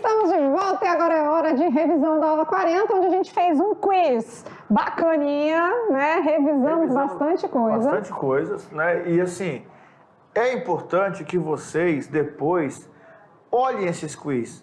Estamos de volta e agora é hora de revisão da aula 40, onde a gente fez um quiz bacaninha, né? Revisamos bastante coisa. Bastante coisas, né? E assim, é importante que vocês depois olhem esses quiz.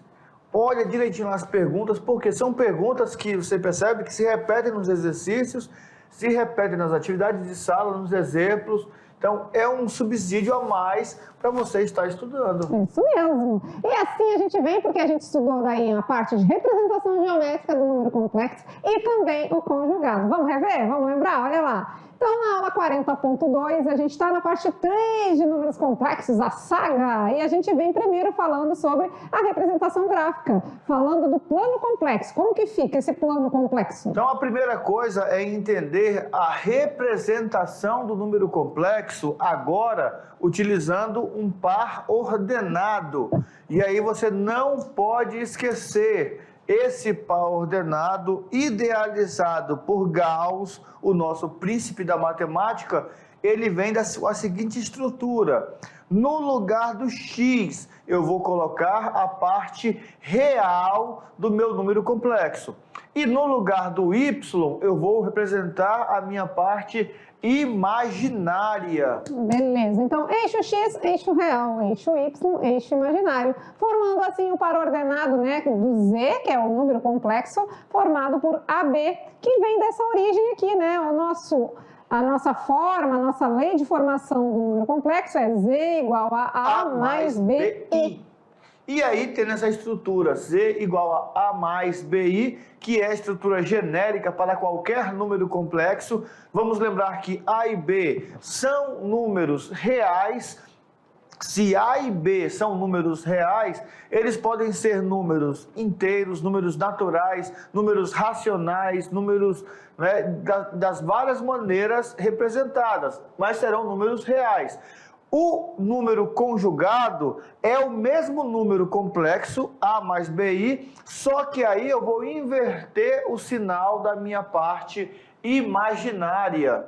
Olha direitinho as perguntas, porque são perguntas que você percebe que se repetem nos exercícios, se repetem nas atividades de sala, nos exemplos. Então, é um subsídio a mais para você estar estudando. Isso mesmo. E assim a gente vem, porque a gente estudou daí a parte de representação geométrica do número complexo e também o conjugado. Vamos rever? Vamos lembrar? Olha lá. Então, na aula 40.2, a gente está na parte 3 de números complexos, a saga, e a gente vem primeiro falando sobre a representação gráfica, falando do plano complexo. Como que fica esse plano complexo? Então, a primeira coisa é entender a representação do número complexo agora utilizando um par ordenado. E aí você não pode esquecer esse par ordenado idealizado por Gauss, o nosso príncipe da matemática. Ele vem da seguinte estrutura: no lugar do x, eu vou colocar a parte real do meu número complexo. E no lugar do y, eu vou representar a minha parte imaginária. Beleza, então eixo x, eixo real, eixo y, eixo imaginário, formando assim o par ordenado, né, do z, que é o número complexo, formado por AB, que vem dessa origem aqui, né, a nossa forma, a nossa lei de formação do número complexo é z igual a mais bi. E aí tem essa estrutura z igual a mais bi, que é a estrutura genérica para qualquer número complexo. Vamos lembrar que a e b são números reais. Se a e b são números reais, eles podem ser números inteiros, números naturais, números racionais, números, né, das várias maneiras representadas, mas serão números reais. O número conjugado é o mesmo número complexo, A mais BI, só que aí eu vou inverter o sinal da minha parte imaginária.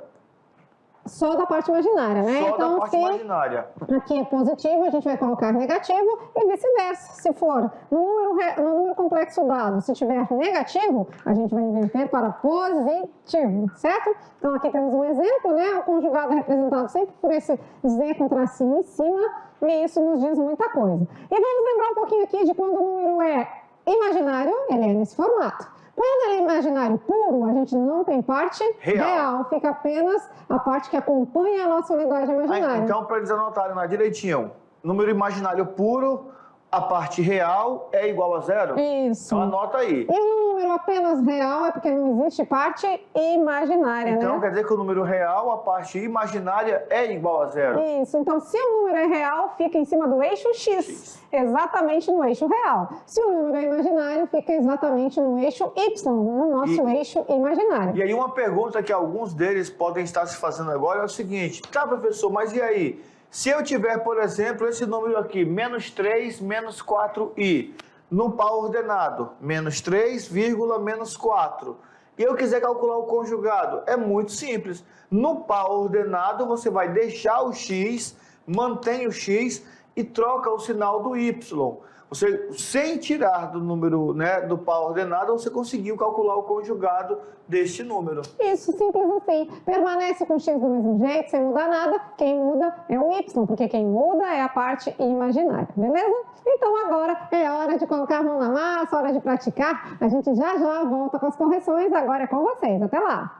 Só da parte imaginária, né? Só então, da parte imaginária. Aqui é positivo, a gente vai colocar negativo e vice-versa. Se for no número complexo dado, se tiver negativo, a gente vai inverter para positivo, certo? Então, aqui temos um exemplo, né? O conjugado é representado sempre por esse Z com tracinho em cima, e isso nos diz muita coisa. E vamos lembrar um pouquinho aqui de quando o número é imaginário, ele é nesse formato. Quando ele é imaginário puro, a gente não tem parte real, fica apenas a parte que acompanha a nossa unidade imaginária. Então, para eles anotarem lá direitinho, número imaginário puro, a parte real é igual a zero? Isso. Então anota aí. E o número apenas real é porque não existe parte imaginária, então, né? quer dizer que o número real, a parte imaginária é igual a zero? Isso. Então, se o número é real, fica em cima do eixo x, exatamente no eixo real. Se o número é imaginário, fica exatamente no eixo y, no nosso eixo imaginário. E aí uma pergunta que alguns deles podem estar se fazendo agora é o seguinte: tá, professor, mas e aí? Se eu tiver, por exemplo, esse número aqui, menos 3, menos 4i, no par ordenado, menos 3, menos 4, e eu quiser calcular o conjugado, é muito simples. No par ordenado, você vai deixar o x, mantém o x e troca o sinal do y. Você, sem tirar do número, né, do par ordenado, você conseguiu calcular o conjugado deste número. Isso, simples assim. Permanece com o x do mesmo jeito, sem mudar nada. Quem muda é o y, porque quem muda é a parte imaginária, beleza? Então agora é hora de colocar a mão na massa, hora de praticar. A gente já volta com as correções, agora é com vocês. Até lá!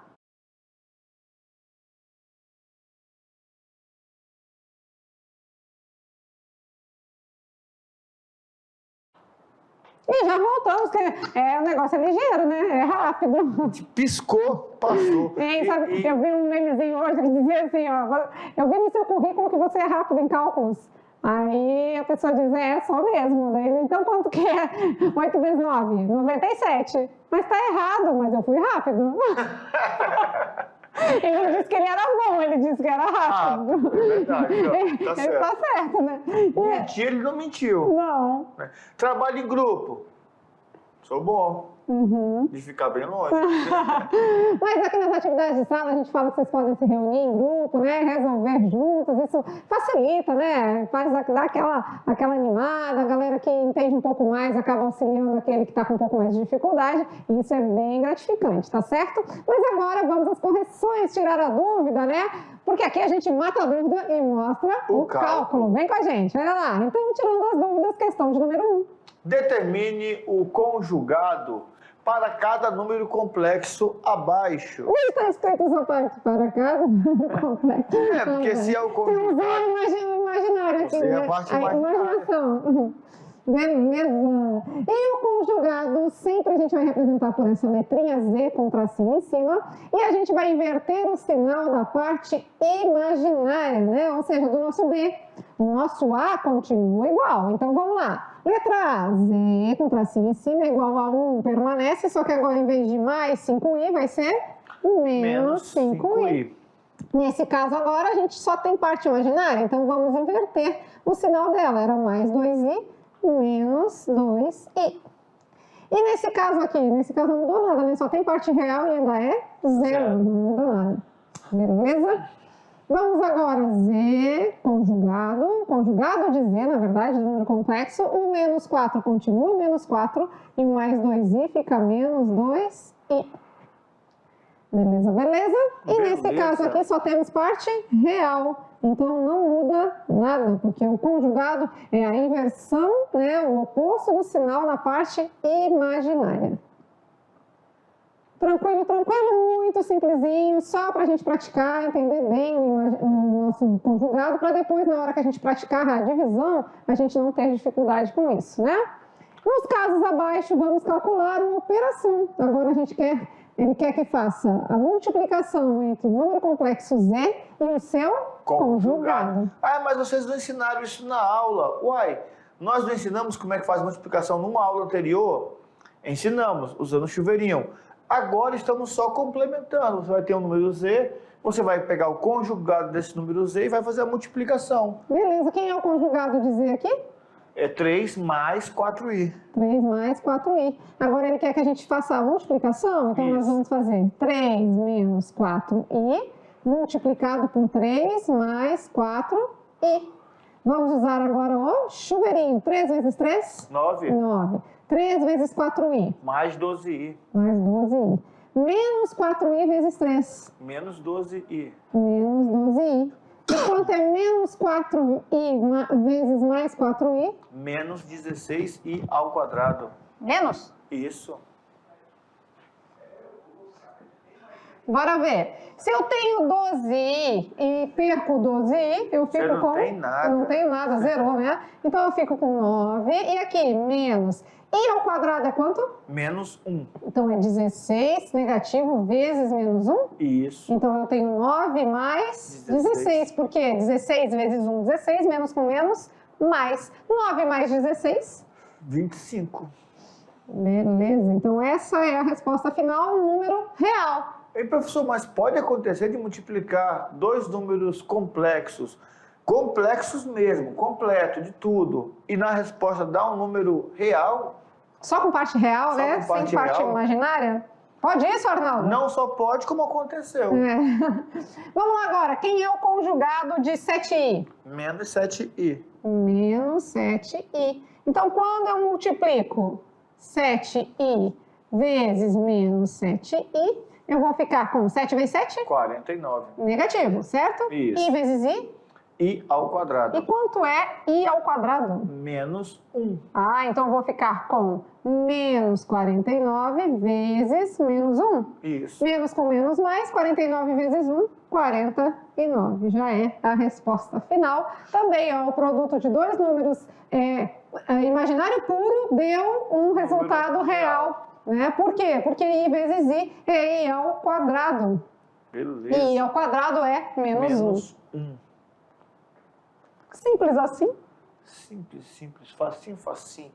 E já voltamos, porque o negócio é ligeiro, né? É rápido. Piscou, passou. Sabe, eu vi um memezinho hoje que dizia assim, ó, eu vi no seu currículo que você é rápido em cálculos. Aí a pessoa diz, é só mesmo. Daí, então quanto que é 8 vezes 9? 97. Mas tá errado, mas eu fui rápido. Ele não disse que ele era bom, ele disse que era rápido. É verdade, não, tá certo. Ele tá certo, né? Mentir, ele não mentiu. Não. Trabalho em grupo. Sou bom. Uhum. De ficar bem longe. Mas aqui nas atividades de sala a gente fala que vocês podem se reunir em grupo, né? Resolver juntos, isso facilita, né? Dá aquela animada, a galera que entende um pouco mais acaba auxiliando aquele que está com um pouco mais de dificuldade, e isso é bem gratificante, tá certo? Mas agora vamos às correções, tirar a dúvida, né? Porque aqui a gente mata a dúvida e mostra o cálculo. Vem com a gente, olha lá. Então, tirando as dúvidas, questão de número 1. Determine o conjugado para cada número complexo abaixo. Onde está escrito essa parte? Para cada número complexo. É, porque se é o conjugado... Imaginário aqui, Você é né? a parte A imaginária. imaginação. Beleza. E o conjugado, sempre a gente vai representar por essa letrinha Z com tracinho em cima. E a gente vai inverter o sinal da parte imaginária, né? Ou seja, do nosso B. O nosso A continua igual. Então, vamos lá. Letra A, Z com tracinho em cima, igual a 1, permanece. Só que agora, em vez de mais 5i, vai ser menos 5i. Nesse caso, agora, a gente só tem parte imaginária. Então, vamos inverter o sinal dela. Era mais 2i, menos 2i. E nesse caso aqui, não mudou nada, né? Só tem parte real e ainda é zero. Não mudou nada. Beleza? Vamos agora, Z conjugado de Z, na verdade, número complexo. O menos 4 continua menos 4 e o mais 2i fica menos 2i. Beleza, beleza? E nesse caso aqui só temos parte real. Então não muda nada, porque o conjugado é a inversão, né, o oposto do sinal na parte imaginária. Tranquilo, tranquilo, muito simplesinho, só para a gente praticar, entender bem o nosso conjugado, para depois, na hora que a gente praticar a divisão, a gente não ter dificuldade com isso, né? Nos casos abaixo, vamos calcular uma operação. Agora ele quer que faça a multiplicação entre o número complexo Z e o seu conjugado. Ah, mas vocês não ensinaram isso na aula. Uai, nós não ensinamos como é que faz multiplicação numa aula anterior? Ensinamos, usando o chuveirinho. Agora estamos só complementando. Você vai ter um número Z, você vai pegar o conjugado desse número Z e vai fazer a multiplicação. Beleza, quem é o conjugado de Z aqui? É 3 mais 4i. 3 mais 4i. Agora ele quer que a gente faça a multiplicação, então nós vamos fazer 3 menos 4i multiplicado por 3 mais 4i. Vamos usar agora o chuveirinho. 3 vezes 3? 9. 9. 3 vezes 4i. Mais 12i. Mais 12i. Menos 4i vezes 3. Menos 12i. Menos 12i. E quanto é menos 4i vezes mais 4i? Menos 16i ao quadrado. Menos? Isso. Bora ver. Se eu tenho 12i e perco 12i, eu fico Você não com... tem nada. Eu não tenho nada, zerou, né? Então eu fico com 9. E aqui, menos. I ao quadrado é quanto? Menos 1. Então é 16 negativo vezes menos 1. Isso. Então eu tenho 9 mais 16. Por quê? 16 vezes 1, 16. Menos com menos, mais. 9 mais 16? 25. Beleza. Então essa é a resposta final, um número real. Ei, professor, mas pode acontecer de multiplicar dois números complexos mesmo, completo, de tudo, e na resposta dar um número real? Só com parte real, Só né? com parte sem parte real. imaginária? Pode isso, Arnaldo? Não só pode, como aconteceu. É. Vamos lá agora. Quem é o conjugado de 7i? Menos 7i. Menos 7i. Então, quando eu multiplico 7i vezes menos 7i, eu vou ficar com 7 vezes 7? 49. Negativo, certo? Isso. I vezes i? I ao quadrado. E quanto é i ao quadrado? Menos 1. Ah, então eu vou ficar com menos 49 vezes menos 1. Isso. Menos com menos mais, 49 vezes 1, 49. Já é a resposta final. Também, ó, o produto de dois números imaginário puro deu um resultado real. Né? Por quê? Porque i vezes i é i ao quadrado. Beleza. E i ao quadrado é menos 1. 1. Simples assim. Simples, simples. Facinho, facinho.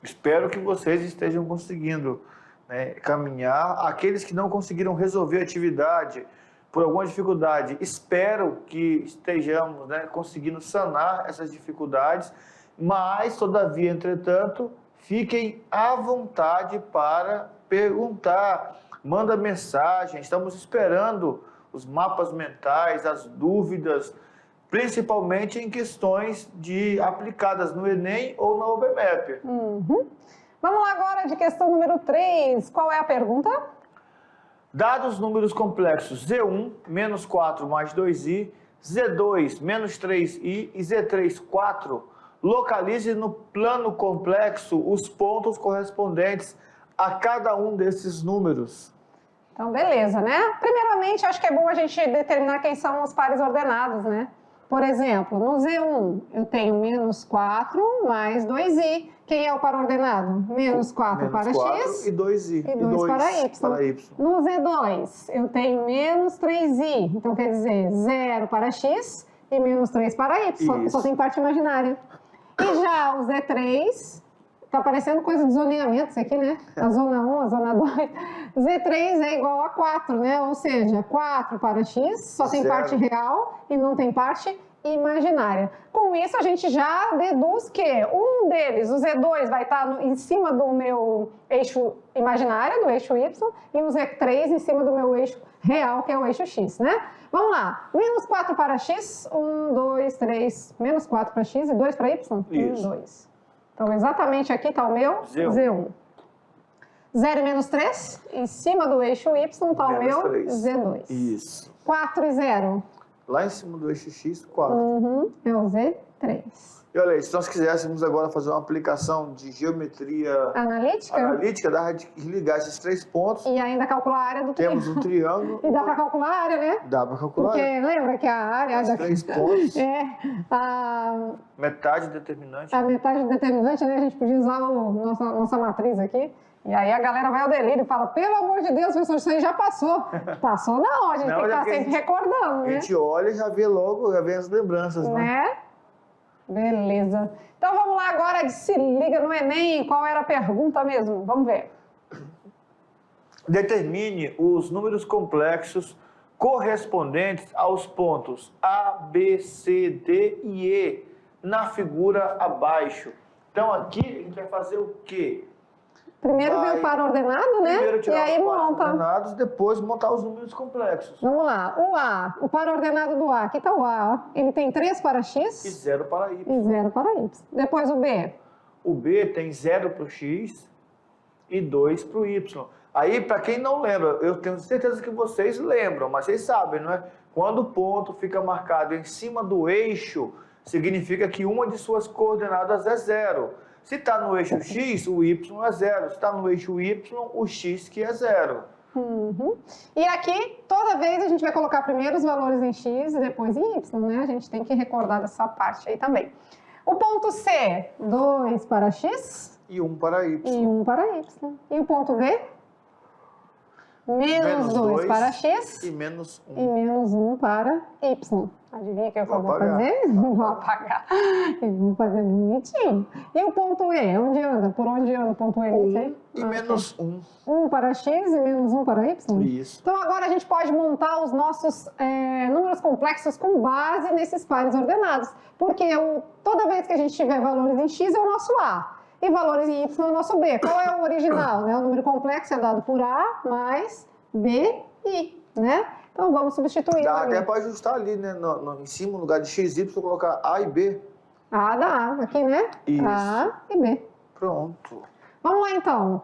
Espero que vocês estejam conseguindo, né, caminhar. Aqueles que não conseguiram resolver a atividade por alguma dificuldade, espero que estejamos, né, conseguindo sanar essas dificuldades. Mas, todavia, entretanto, fiquem à vontade para perguntar. Manda mensagem, estamos esperando os mapas mentais, as dúvidas, principalmente em questões aplicadas no Enem ou na OBMEP. Vamos lá agora de questão número 3. Qual é a pergunta? Dados números complexos Z1, menos 4 mais 2i, Z2, menos 3i e Z3, 4, localize no plano complexo os pontos correspondentes a cada um desses números. Então, beleza, né? Primeiramente, acho que é bom a gente determinar quem são os pares ordenados, né? Por exemplo, no Z1, eu tenho menos 4 mais 2i. Quem é o par ordenado? Menos 4 para x e 2i. E 2 para y. No Z2, eu tenho menos 3i. Então, quer dizer, 0 para x e menos 3 para y. Só tem parte imaginária. E já o Z3, tá parecendo coisa de zoneamento isso aqui, né? A zona 1, a zona 2. Z3 é igual a 4, né? Ou seja, 4 para x, só tem parte real e não tem parte imaginária. Com isso, a gente já deduz que um deles, o Z2, vai estar em cima do meu eixo imaginário, do eixo y, e o Z3 em cima do meu eixo real, que é o eixo x, né? Vamos lá. Menos 4 para x, 1, 2, 3, menos 4 para x e 2 para y? Isso. 1, 2. Então, exatamente aqui está o meu Z1. 0 e menos 3, em cima do eixo y está o meu 3. Z2. Isso. 4 e 0. Lá em cima do eixo X, 4. É o Z3. E olha aí, se nós quiséssemos agora fazer uma aplicação de geometria analítica, dá de ligar esses 3 pontos. E ainda calcular a área do triângulo. Temos um triângulo. E dá para calcular a área, né? Dá para calcular. Porque lembra que a área... Os 3 pontos. Metade determinante. A metade determinante, né? A gente podia usar nossa matriz aqui. E aí a galera vai ao delírio e fala, pelo amor de Deus, professor, isso aí já passou. Passou não, a gente tem que estar sempre recordando, né? A gente olha e já vê logo, já vê as lembranças, né? Beleza. Então vamos lá agora, se liga no Enem, qual era a pergunta mesmo? Vamos ver. Determine os números complexos correspondentes aos pontos A, B, C, D e E na figura abaixo. Então aqui a gente vai fazer o quê? Primeiro ver o par ordenado, né? Primeiro tirar e aí os pares monta. ordenados, depois montar os números complexos. Vamos lá. O A, o par ordenado do A. Aqui está o A, ó. Ele tem 3 para X. E 0 para Y. E 0 para Y. Depois o B. O B tem 0 para o X e 2 para o Y. Aí, para quem não lembra, eu tenho certeza que vocês lembram, mas vocês sabem, não é? Quando o ponto fica marcado em cima do eixo, significa que uma de suas coordenadas é 0. Se está no eixo X, o Y é 0. Se está no eixo Y, o X que é 0. E aqui, toda vez a gente vai colocar primeiro os valores em X e depois em Y, né? A gente tem que recordar dessa parte aí também. O ponto C, 2 para X. E 1 para Y. E 1 para Y. E o ponto D? Menos 2 para X. E menos 1. E menos 1 para Y. Adivinha o que eu vou fazer? Vou apagar. Eu vou fazer bonitinho. E o ponto E? Onde anda? Por onde anda o ponto E? 1 e menos 1. 1 para X e menos 1 para Y? Isso. Então agora a gente pode montar os nossos números complexos com base nesses pares ordenados. Porque toda vez que a gente tiver valores em X é o nosso A. E valores em Y é o nosso B. Qual é o original? Né? O número complexo é dado por A mais B, I, né? Então vamos substituir. Dá até para ajustar ali, né? Em cima, no lugar de X, Y, colocar A e B. A da A, aqui, né? Isso. A e B. Pronto. Vamos lá, então.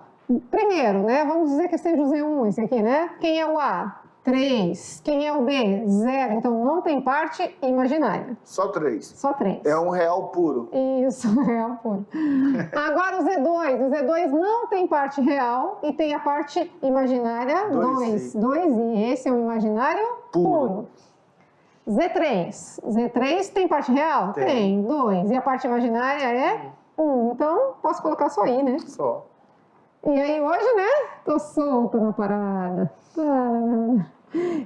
Primeiro, né? Vamos dizer que seja o Z1 esse aqui, né? Quem é o A? 3. Quem é o B? 0. Então não tem parte imaginária. Só 3. Só 3. É um real puro. Isso, real puro. Agora o Z2. O Z2 não tem parte real e tem a parte imaginária 2. 2 e esse é o imaginário puro. Z3. Z3 tem parte real? Tem. 2. E a parte imaginária é 1. Então, posso colocar só I, né? Só. E aí hoje, né? Tô solta na parada.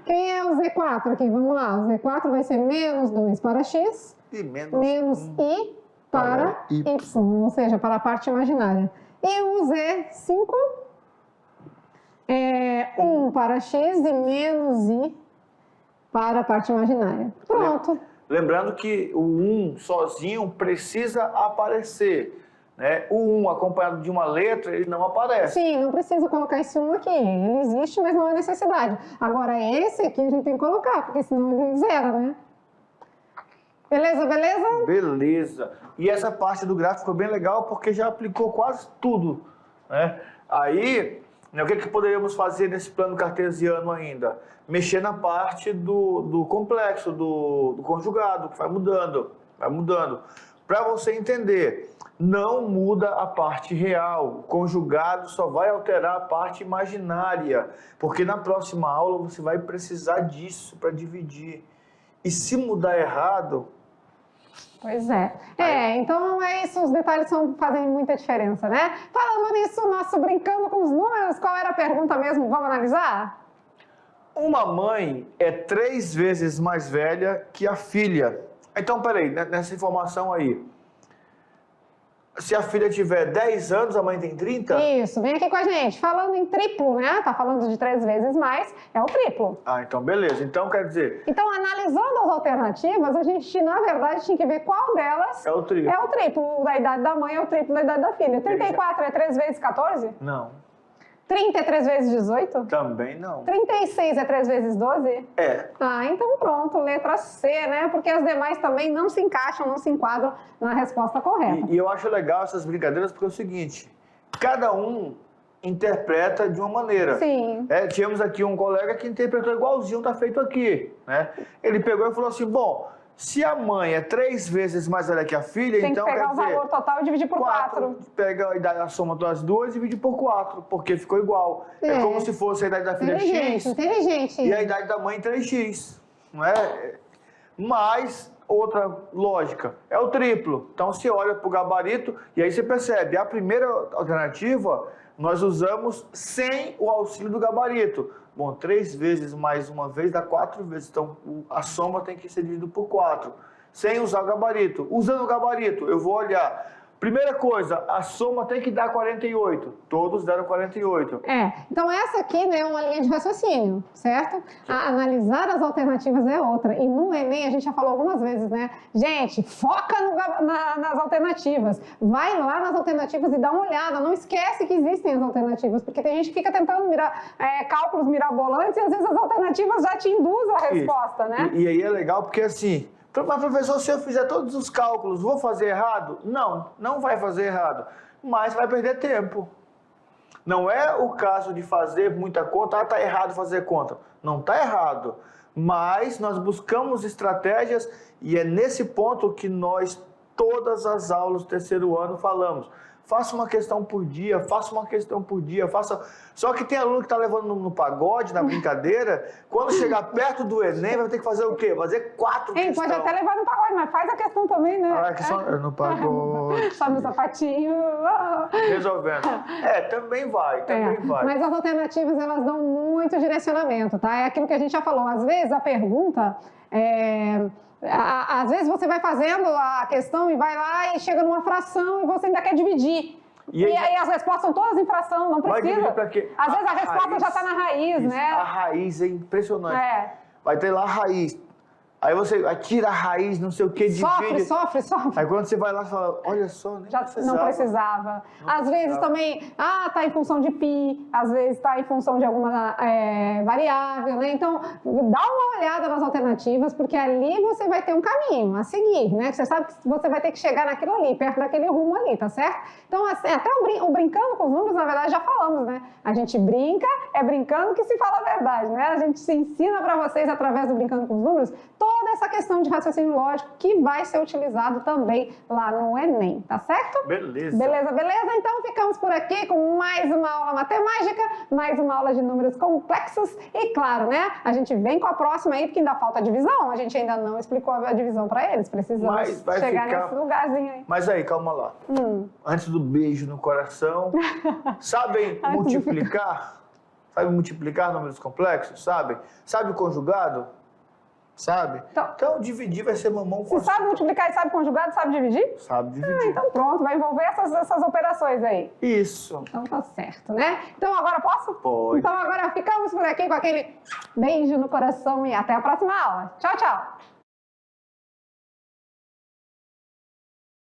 Quem é o Z4 aqui? Vamos lá. O Z4 vai ser menos 2 para X. E menos I para Y. Ou seja, para a parte imaginária. E o Z5 é 1 para X e menos I para a parte imaginária. Pronto. Lembrando que o 1 sozinho precisa aparecer. né, o 1 acompanhado de uma letra, ele não aparece. Sim, não precisa colocar esse 1 aqui. Ele existe, mas não é necessidade. Agora, esse aqui a gente tem que colocar, porque senão ele zera, né? Beleza, beleza? Beleza. E essa parte do gráfico foi bem legal porque já aplicou quase tudo, né? Aí, né, o que poderíamos fazer nesse plano cartesiano ainda? Mexer na parte do complexo, do conjugado, que vai mudando, vai mudando. Para você entender, não muda a parte real. O conjugado só vai alterar a parte imaginária, porque na próxima aula você vai precisar disso para dividir. E se mudar errado... Pois é. Então é isso, os detalhes fazem muita diferença, né? Falando nisso, nosso Brincando com os Números, qual era a pergunta mesmo? Vamos analisar? Uma mãe é 3 vezes mais velha que a filha. Então, peraí, nessa informação aí. Se a filha tiver 10 anos, a mãe tem 30? Isso, vem aqui com a gente. Falando em triplo, né? Tá falando de 3 vezes mais, é o triplo. Ah, então beleza. Então quer dizer... Então, analisando as alternativas, a gente, na verdade, tinha que ver qual delas é o triplo. É o triplo da idade da mãe, é o triplo da idade da filha. 34 é 3 vezes 14? Não. 30 é 3 vezes 18? Também não. 36 é 3 vezes 12? É. Ah, então pronto, letra C, né? Porque as demais também não se encaixam, não se enquadram na resposta correta. E eu acho legal essas brincadeiras porque é o seguinte, cada um interpreta de uma maneira. Sim. Tínhamos aqui um colega que interpretou igualzinho tá feito aqui, né? Ele pegou e falou assim, bom, se a mãe é 3 vezes mais velha que a filha, tem então que pegar quer dizer... o valor total e dividir por 4. Pega a idade, a soma das duas e divide por 4, porque ficou igual. É como se fosse a idade da filha X inteligente. E a idade da mãe 3x, não é? Mas, outra lógica, é o triplo. Então, você olha para o gabarito e aí você percebe, a primeira alternativa, nós usamos sem o auxílio do gabarito. Bom, 3 vezes mais uma vez dá 4 vezes, então a soma tem que ser dividida por 4, sem usar o gabarito. Usando o gabarito, eu vou olhar... Primeira coisa, a soma tem que dar 48. Todos deram 48. Então essa aqui, né, é uma linha de raciocínio, certo? Analisar as alternativas é outra. E no Enem, a gente já falou algumas vezes, né? Gente, foca nas alternativas. Vai lá nas alternativas e dá uma olhada. Não esquece que existem as alternativas, porque tem gente que fica tentando cálculos mirabolantes e às vezes as alternativas já te induzem a resposta, né? E aí é legal porque assim... Mas, professor, se eu fizer todos os cálculos, vou fazer errado? Não, não vai fazer errado, mas vai perder tempo. Não é o caso de fazer muita conta, está errado fazer conta. Não está errado, mas nós buscamos estratégias e é nesse ponto que nós, todas as aulas do terceiro ano, falamos. Faça uma questão por dia, faça uma questão por dia, faça... Só que tem aluno que está levando no pagode, na brincadeira, quando chegar perto do Enem, vai ter que fazer o quê? Fazer 4 questões. Pode até levar no pagode, mas faz a questão também, né? Ah, que só no pagode. Só no sapatinho. Resolvendo. Também vai. Mas as alternativas, elas dão muito direcionamento, tá? É aquilo que a gente já falou. Às vezes, a pergunta... Às vezes você vai fazendo a questão e vai lá e chega numa fração e você ainda quer dividir. E aí as respostas são todas em fração, não precisa. Vai dividir pra quê? Às vezes a resposta já está na raiz, isso, né? A raiz é impressionante. Vai ter lá a raiz. Aí você tira a raiz, não sei o que, divide. Sofre. Aí quando você vai lá, você fala, olha só, nem já precisava. Não precisava. Às vezes também, tá em função de π, às vezes está em função de alguma variável, né? Então, dá uma olhada nas alternativas, porque ali você vai ter um caminho a seguir, né? Você sabe que você vai ter que chegar naquilo ali, perto daquele rumo ali, tá certo? Então, até o brincando com os números, na verdade, já falamos, né? A gente brinca, é brincando que se fala a verdade, né? A gente se ensina para vocês, através do Brincando com os Números, toda essa questão de raciocínio lógico que vai ser utilizado também lá no Enem, tá certo? Beleza. Então ficamos por aqui com mais uma aula matemática, mais uma aula de números complexos e claro, né? A gente vem com a próxima aí porque ainda falta a divisão, a gente ainda não explicou a divisão para eles, precisamos chegar nesse lugarzinho aí. Mas aí, calma lá. Antes do beijo no coração, sabem multiplicar? Sabe multiplicar números complexos? Sabem? Sabe o conjugado? Sabe? Então, dividir vai ser mamão com açúcar. Você sabe multiplicar e sabe conjugado, sabe dividir? Sabe dividir. Então pronto, vai envolver essas operações aí. Isso. Então tá certo, né? Então agora posso? Pode. Então agora ficamos por aqui com aquele beijo no coração e até a próxima aula. Tchau, tchau.